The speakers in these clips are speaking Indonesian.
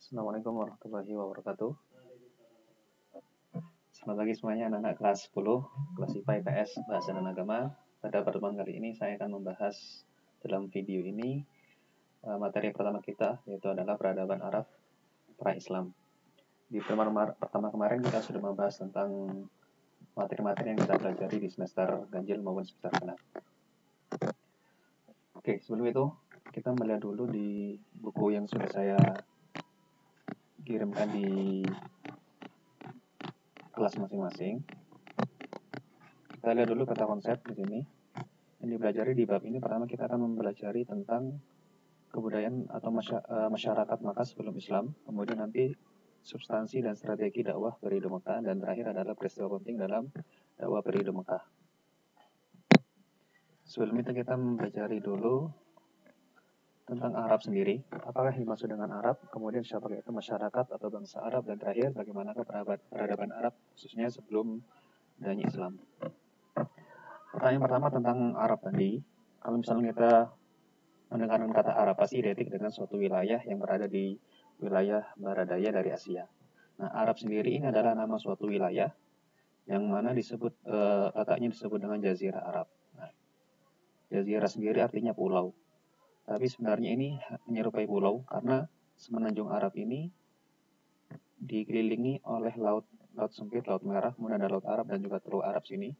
Assalamualaikum warahmatullahi wabarakatuh. Selamat pagi semuanya anak-anak kelas 10, kelas IPA IPS Bahasa dan Agama. Pada pertemuan kali ini saya akan membahas dalam video ini materi pertama kita, yaitu adalah peradaban Arab pra-Islam. Di pertemuan pertama kemarin kita sudah membahas tentang materi-materi yang kita pelajari di semester ganjil maupun semester genap. Oke, sebelum itu kita melihat dulu di buku yang sudah saya kirimkan di kelas masing-masing. Kita lihat dulu kata konsep di sini. Yang dipelajari di bab ini, pertama kita akan mempelajari tentang kebudayaan atau masyarakat Makkah sebelum Islam, kemudian nanti substansi dan strategi dakwah periode Mekah, dan terakhir adalah peristiwa penting dalam dakwah periode Mekah. Sebelum itu kita mempelajari dulu tentang Arab sendiri, apakah yang dimaksud dengan Arab, kemudian siapa itu masyarakat atau bangsa Arab, dan terakhir bagaimana peradaban Arab khususnya sebelum adanya Islam. Pertanyaan pertama tentang Arab tadi, kalau misalnya kita mendengar kata Arab pasti identik dengan suatu wilayah yang berada di wilayah barat daya dari Asia. Nah, Arab sendiri ini adalah nama suatu wilayah yang mana disebut letaknya disebut dengan Jazirah Arab. Nah, Jazirah sendiri artinya pulau. Tapi sebenarnya ini menyerupai pulau karena semenanjung Arab ini dikelilingi oleh laut sempit, laut merah, kemudian ada laut Arab dan juga Teluk Arab sini,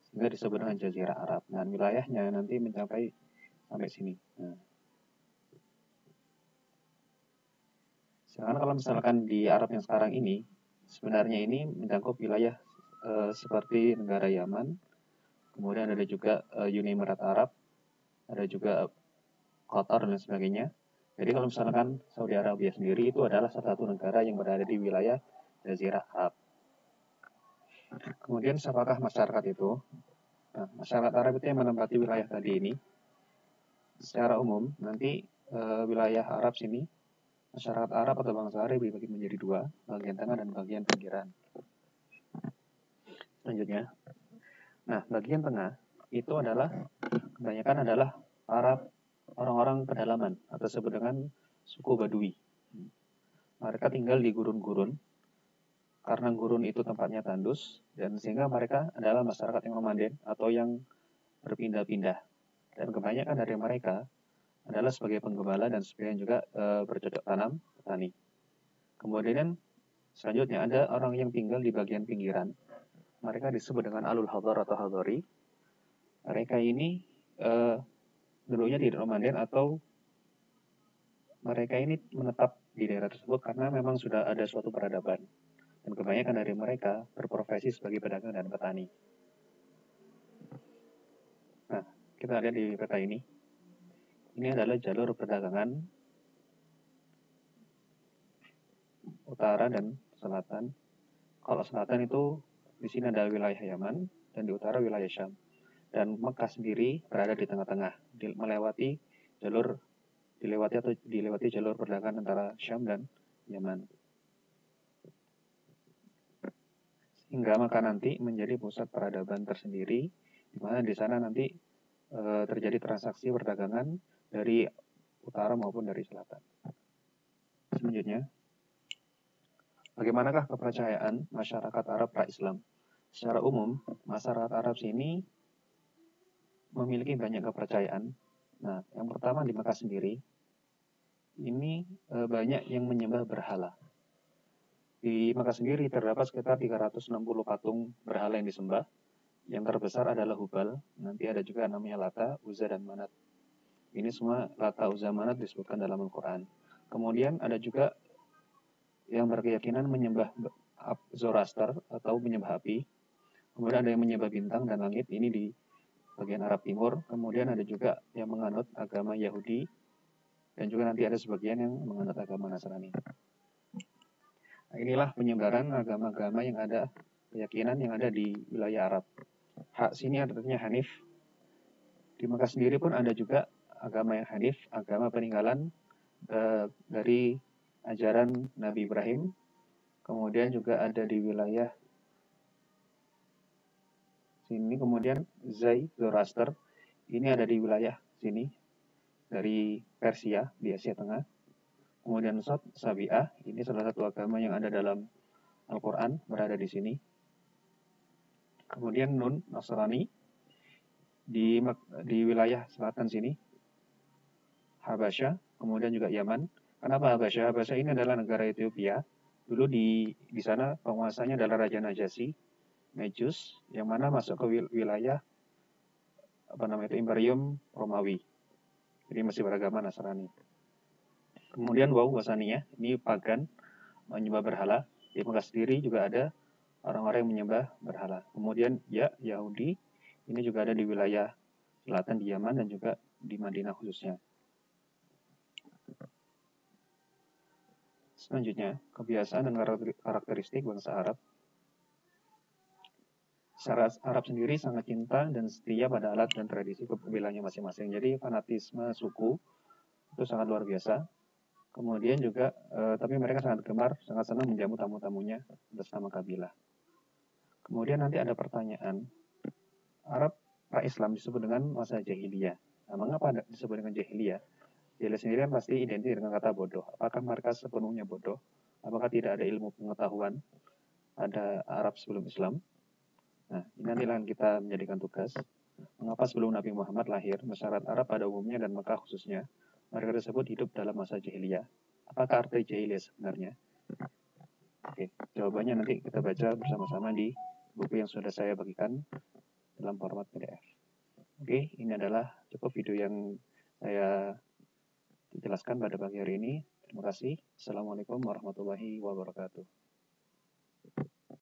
sehingga disebut dengan Jazirah Arab. Dan wilayahnya nanti mencapai sampai sini. Nah, sedangkan kalau misalkan di Arab yang sekarang ini, sebenarnya ini mencakup wilayah seperti negara Yaman, kemudian ada juga Uni Emirat Arab, ada juga Qatar dan sebagainya. Jadi kalau misalkan Saudi Arabia sendiri itu adalah salah satu negara yang berada di wilayah Jazirah Arab. Kemudian siapakah masyarakat itu? Nah, masyarakat Arab itu yang menempati wilayah tadi ini. Secara umum nanti wilayah Arab sini, masyarakat Arab atau bangsa Arab dibagi menjadi dua, bagian tengah dan bagian pinggiran. Selanjutnya, nah bagian tengah itu adalah kebanyakan adalah Arab orang-orang pedalaman atau disebut dengan suku Badui. Mereka tinggal di gurun-gurun karena gurun itu tempatnya tandus, dan sehingga mereka adalah masyarakat yang nomaden atau yang berpindah-pindah. Dan kebanyakan dari mereka adalah sebagai penggembala dan sebagian juga bercocok tanam petani. Kemudian selanjutnya ada orang yang tinggal di bagian pinggiran. Mereka disebut dengan Alul Hadar atau Hadari. Mereka ini dulunya tidak nomaden atau mereka ini menetap di daerah tersebut karena memang sudah ada suatu peradaban. Dan kebanyakan dari mereka berprofesi sebagai pedagang dan petani. Nah, kita lihat di peta ini. Ini adalah jalur perdagangan utara dan selatan. Kalau selatan itu di sini ada wilayah Yaman dan di utara wilayah Syam. Dan Mekah sendiri berada di tengah-tengah, dilewati jalur perdagangan antara Syam dan Yaman. Hingga Mekah nanti menjadi pusat peradaban tersendiri, di mana di sana nanti terjadi transaksi perdagangan dari utara maupun dari selatan. Selanjutnya, bagaimanakah kepercayaan masyarakat Arab pra-Islam? Secara umum, masyarakat Arab sini memiliki banyak kepercayaan. Nah, yang pertama di Mekah sendiri, ini banyak yang menyembah berhala. Di Mekah sendiri terdapat sekitar 360 patung berhala yang disembah. Yang terbesar adalah Hubal, nanti ada juga namanya Lata, Uzza, dan Manat. Ini semua Lata, Uzza, Manat disebutkan dalam Al-Quran. Kemudian ada juga yang berkeyakinan menyembah Zoroaster atau menyembah api. Kemudian ada yang menyembah bintang dan langit, ini di bagian Arab Timur. Kemudian ada juga yang menganut agama Yahudi, dan juga nanti ada sebagian yang menganut agama Nasrani. Nah, inilah penyebaran agama-agama yang ada, keyakinan yang ada di wilayah Arab. Hak sini artinya Hanif. Di Mekah sendiri pun ada juga agama yang Hanif, agama peninggalan dari ajaran Nabi Ibrahim. Kemudian juga ada di wilayah sini, kemudian Zoroaster, ini ada di wilayah sini, dari Persia, di Asia Tengah. Kemudian Sod, Sabi'ah, ini salah satu agama yang ada dalam Al-Quran, berada di sini. Kemudian Nun, Nasrani, di wilayah selatan sini. Habasyah, kemudian juga Yaman. Kenapa Habasyah? Habasyah ini adalah negara Ethiopia. Dulu di sana penguasanya adalah Raja Najasyi, Majus, yang mana masuk ke wilayah Imperium Romawi. Jadi masih beragama Nasrani. Kemudian Wasaniyah, ini pagan, menyembah berhala. Di Mekah sendiri juga ada orang-orang yang menyembah berhala. Kemudian Yahudi, ini juga ada di wilayah selatan di Yaman dan juga di Madinah khususnya. Selanjutnya, kebiasaan dan karakteristik bangsa Arab. Secara Arab sendiri sangat cinta dan setia pada alat dan tradisi kabilahnya masing-masing. Jadi fanatisme suku itu sangat luar biasa. Kemudian juga, tapi mereka sangat gemar, sangat senang menjamu tamu-tamunya atas nama kabilah. Kemudian nanti ada pertanyaan, Arab pra-Islam disebut dengan masa jahiliyah. Nah, mengapa disebut dengan jahiliyah? Jahiliyah sendiri kan pasti identik dengan kata bodoh. Apakah mereka sepenuhnya bodoh? Apakah tidak ada ilmu pengetahuan pada Arab sebelum Islam? Nah, ini nanti akan kita menjadikan tugas. Mengapa sebelum Nabi Muhammad lahir, masyarakat Arab pada umumnya dan Mekah khususnya, mereka tersebut hidup dalam masa jahiliyah? Apakah arti jahiliyah sebenarnya? Oke, jawabannya nanti kita baca bersama-sama di buku yang sudah saya bagikan dalam format PDF. Oke, ini adalah cukup video yang saya jelaskan pada pagi hari ini. Terima kasih. Assalamualaikum warahmatullahi wabarakatuh.